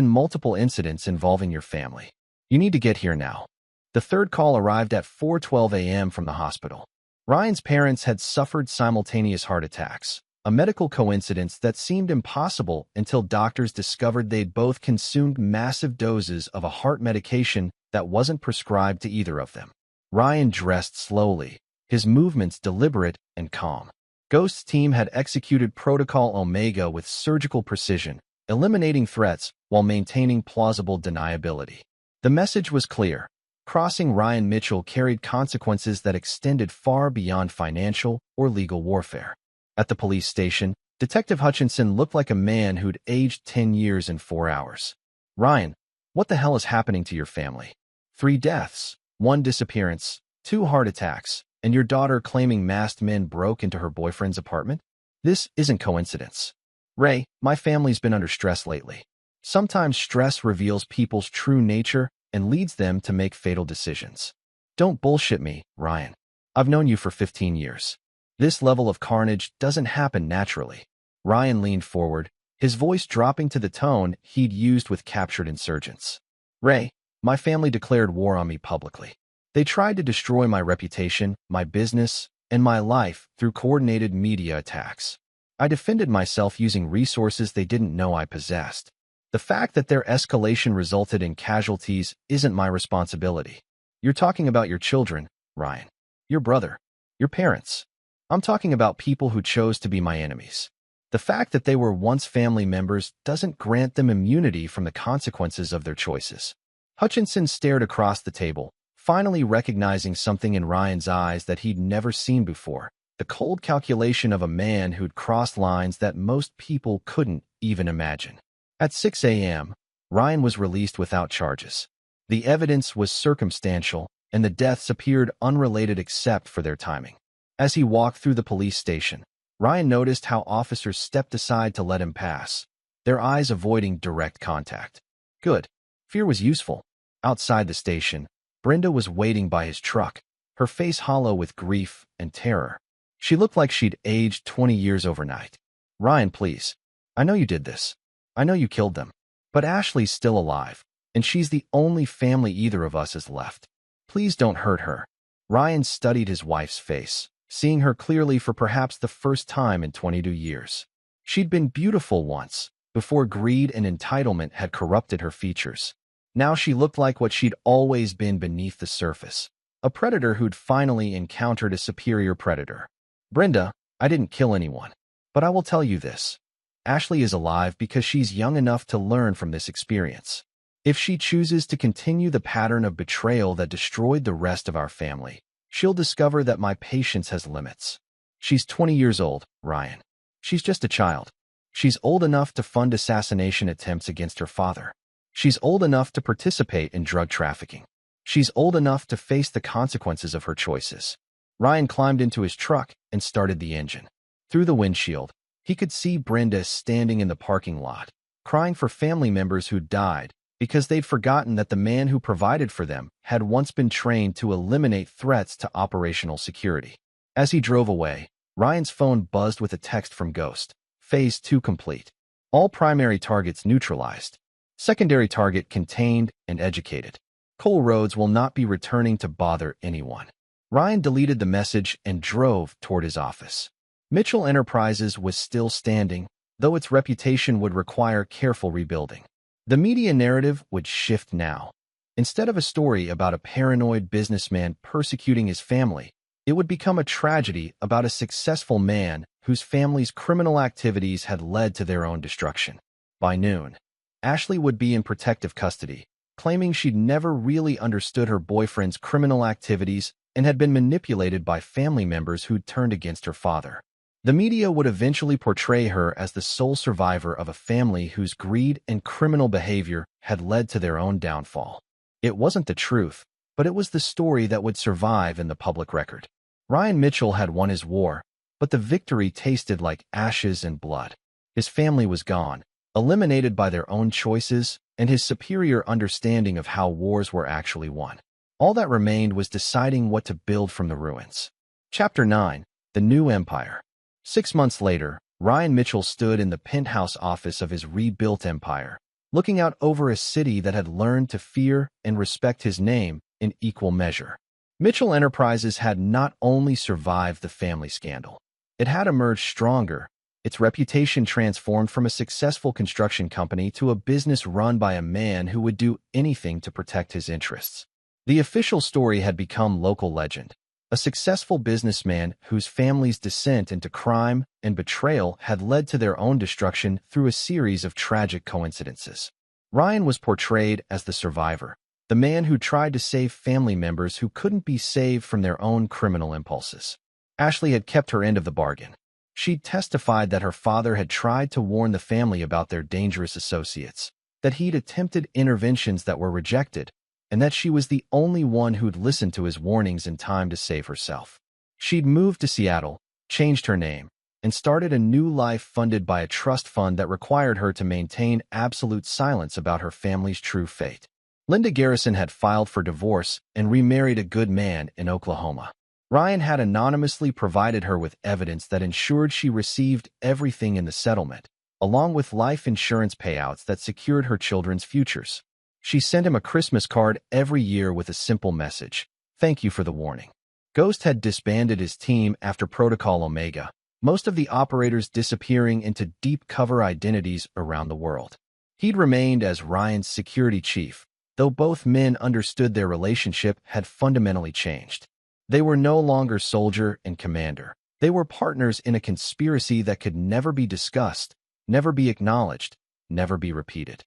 multiple incidents involving your family. You need to get here now. The third call arrived at 4:12 a.m. from the hospital. Ryan's parents had suffered simultaneous heart attacks, a medical coincidence that seemed impossible until doctors discovered they'd both consumed massive doses of a heart medication that wasn't prescribed to either of them. Ryan dressed slowly, his movements deliberate and calm. Ghost's team had executed Protocol Omega with surgical precision, eliminating threats while maintaining plausible deniability. The message was clear. Crossing Ryan Mitchell carried consequences that extended far beyond financial or legal warfare. At the police station, Detective Hutchinson looked like a man who'd aged 10 years in 4 hours. Ryan, what the hell is happening to your family? 3 deaths, 1 disappearance, 2 heart attacks, and your daughter claiming masked men broke into her boyfriend's apartment? This isn't coincidence. Ray, my family's been under stress lately. Sometimes stress reveals people's true nature and leads them to make fatal decisions. Don't bullshit me, Ryan. I've known you for 15 years. This level of carnage doesn't happen naturally. Ryan leaned forward, his voice dropping to the tone he'd used with captured insurgents. Ray, my family declared war on me publicly. They tried to destroy my reputation, my business, and my life through coordinated media attacks. I defended myself using resources they didn't know I possessed. The fact that their escalation resulted in casualties isn't my responsibility. You're talking about your children, Ryan. Your brother. Your parents. I'm talking about people who chose to be my enemies. The fact that they were once family members doesn't grant them immunity from the consequences of their choices. Hutchinson stared across the table, finally recognizing something in Ryan's eyes that he'd never seen before. The cold calculation of a man who'd crossed lines that most people couldn't even imagine. At 6 a.m., Ryan was released without charges. The evidence was circumstantial, and the deaths appeared unrelated except for their timing. As he walked through the police station, Ryan noticed how officers stepped aside to let him pass, their eyes avoiding direct contact. Good. Fear was useful. Outside the station, Brenda was waiting by his truck, her face hollow with grief and terror. She looked like she'd aged 20 years overnight. Ryan, please. I know you did this. I know you killed them. But Ashley's still alive, and she's the only family either of us has left. Please don't hurt her. Ryan studied his wife's face, seeing her clearly for perhaps the first time in 22 years. She'd been beautiful once, before greed and entitlement had corrupted her features. Now she looked like what she'd always been beneath the surface, a predator who'd finally encountered a superior predator. Brenda, I didn't kill anyone. But I will tell you this. Ashley is alive because she's young enough to learn from this experience. If she chooses to continue the pattern of betrayal that destroyed the rest of our family, she'll discover that my patience has limits. She's 20 years old, Ryan. She's just a child. She's old enough to fund assassination attempts against her father. She's old enough to participate in drug trafficking. She's old enough to face the consequences of her choices. Ryan climbed into his truck and started the engine. Through the windshield, he could see Brenda standing in the parking lot, crying for family members who died because they'd forgotten that the man who provided for them had once been trained to eliminate threats to operational security. As he drove away, Ryan's phone buzzed with a text from Ghost. Phase 2 complete. All primary targets neutralized. Secondary target contained and educated. Cole Rhodes will not be returning to bother anyone. Ryan deleted the message and drove toward his office. Mitchell Enterprises was still standing, though its reputation would require careful rebuilding. The media narrative would shift now. Instead of a story about a paranoid businessman persecuting his family, it would become a tragedy about a successful man whose family's criminal activities had led to their own destruction. By noon, Ashley would be in protective custody, claiming she'd never really understood her boyfriend's criminal activities and had been manipulated by family members who'd turned against her father. The media would eventually portray her as the sole survivor of a family whose greed and criminal behavior had led to their own downfall. It wasn't the truth, but it was the story that would survive in the public record. Ryan Mitchell had won his war, but the victory tasted like ashes and blood. His family was gone, eliminated by their own choices and his superior understanding of how wars were actually won. All that remained was deciding what to build from the ruins. Chapter 9. The New Empire. 6 months later, Ryan Mitchell stood in the penthouse office of his rebuilt empire, looking out over a city that had learned to fear and respect his name in equal measure. Mitchell Enterprises had not only survived the family scandal, it had emerged stronger. Its reputation transformed from a successful construction company to a business run by a man who would do anything to protect his interests. The official story had become local legend. A successful businessman whose family's descent into crime and betrayal had led to their own destruction through a series of tragic coincidences. Ryan was portrayed as the survivor, the man who tried to save family members who couldn't be saved from their own criminal impulses. Ashley had kept her end of the bargain. She'd testified that her father had tried to warn the family about their dangerous associates, that he'd attempted interventions that were rejected, and that she was the only one who'd listened to his warnings in time to save herself. She'd moved to Seattle, changed her name, and started a new life funded by a trust fund that required her to maintain absolute silence about her family's true fate. Linda Garrison had filed for divorce and remarried a good man in Oklahoma. Ryan had anonymously provided her with evidence that ensured she received everything in the settlement, along with life insurance payouts that secured her children's futures. She sent him a Christmas card every year with a simple message: "Thank you for the warning." Ghost had disbanded his team after Protocol Omega, most of the operators disappearing into deep cover identities around the world. He'd remained as Ryan's security chief, though both men understood their relationship had fundamentally changed. They were no longer soldier and commander. They were partners in a conspiracy that could never be discussed, never be acknowledged, never be repeated.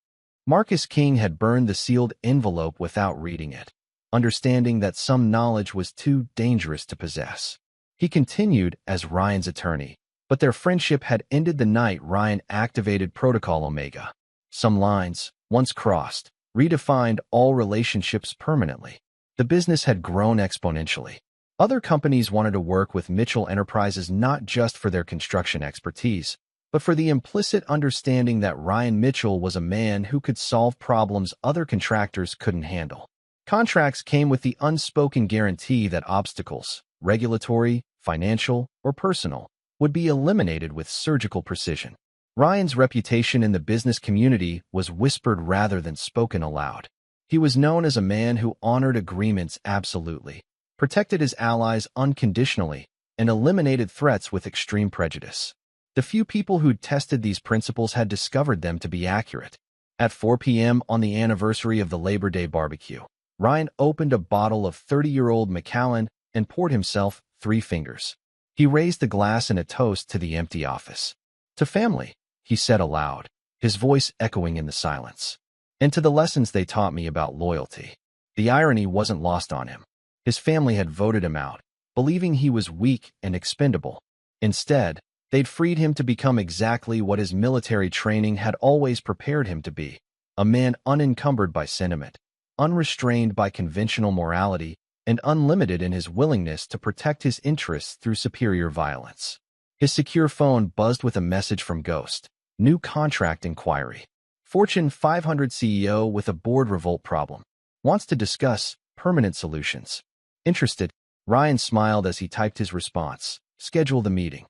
Marcus King had burned the sealed envelope without reading it, understanding that some knowledge was too dangerous to possess. He continued as Ryan's attorney, but their friendship had ended the night Ryan activated Protocol Omega. Some lines, once crossed, redefined all relationships permanently. The business had grown exponentially. Other companies wanted to work with Mitchell Enterprises not just for their construction expertise, but for the implicit understanding that Ryan Mitchell was a man who could solve problems other contractors couldn't handle. Contracts came with the unspoken guarantee that obstacles, regulatory, financial, or personal, would be eliminated with surgical precision. Ryan's reputation in the business community was whispered rather than spoken aloud. He was known as a man who honored agreements absolutely, protected his allies unconditionally, and eliminated threats with extreme prejudice. The few people who'd tested these principles had discovered them to be accurate. At 4 p.m. on the anniversary of the Labor Day barbecue, Ryan opened a bottle of 30-year-old Macallan and poured himself 3 fingers. He raised the glass in a toast to the empty office. "To family," he said aloud, his voice echoing in the silence. "And to the lessons they taught me about loyalty." The irony wasn't lost on him. His family had voted him out, believing he was weak and expendable. Instead, they'd freed him to become exactly what his military training had always prepared him to be: a man unencumbered by sentiment, unrestrained by conventional morality, and unlimited in his willingness to protect his interests through superior violence. His secure phone buzzed with a message from Ghost. New contract inquiry. Fortune 500 CEO with a board revolt problem. Wants to discuss permanent solutions. Interested? Ryan smiled as he typed his response. Schedule the meeting.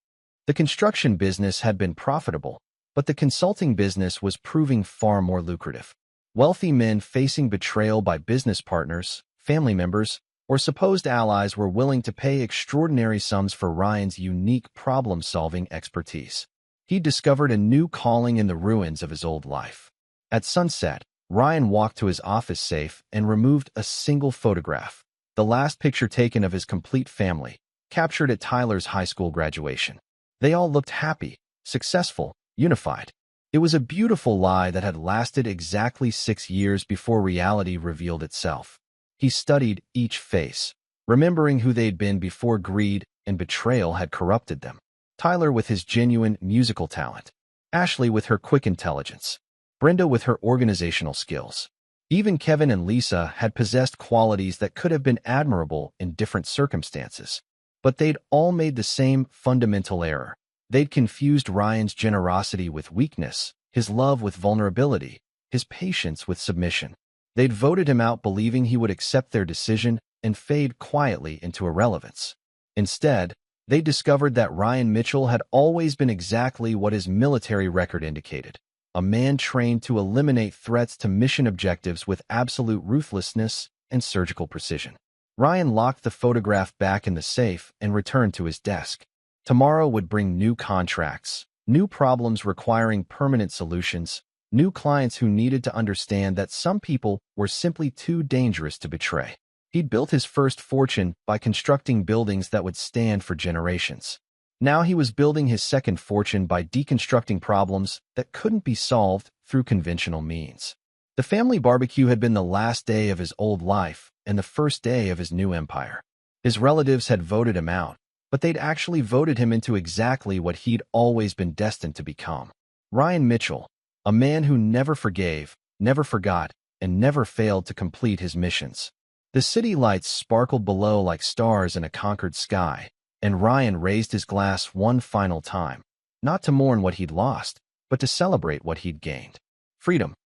The construction business had been profitable, but the consulting business was proving far more lucrative. Wealthy men facing betrayal by business partners, family members, or supposed allies were willing to pay extraordinary sums for Ryan's unique problem-solving expertise. He discovered a new calling in the ruins of his old life. At sunset, Ryan walked to his office safe and removed a single photograph, the last picture taken of his complete family, captured at Tyler's high school graduation. They all looked happy, successful, unified. It was a beautiful lie that had lasted exactly 6 years before reality revealed itself. He studied each face, remembering who they'd been before greed and betrayal had corrupted them. Tyler with his genuine musical talent, Ashley with her quick intelligence, Brenda with her organizational skills. Even Kevin and Lisa had possessed qualities that could have been admirable in different circumstances. But they'd all made the same fundamental error. They'd confused Ryan's generosity with weakness, his love with vulnerability, his patience with submission. They'd voted him out believing he would accept their decision and fade quietly into irrelevance. Instead, they discovered that Ryan Mitchell had always been exactly what his military record indicated: a man trained to eliminate threats to mission objectives with absolute ruthlessness and surgical precision. Ryan locked the photograph back in the safe and returned to his desk. Tomorrow would bring new contracts, new problems requiring permanent solutions, new clients who needed to understand that some people were simply too dangerous to betray. He'd built his first fortune by constructing buildings that would stand for generations. Now he was building his second fortune by deconstructing problems that couldn't be solved through conventional means. The family barbecue had been the last day of his old life and the first day of his new empire. His relatives had voted him out, but they'd actually voted him into exactly what he'd always been destined to become: Ryan Mitchell, a man who never forgave, never forgot, and never failed to complete his missions. The city lights sparkled below like stars in a conquered sky, and Ryan raised his glass one final time, not to mourn what he'd lost, but to celebrate what he'd gained. Freedom.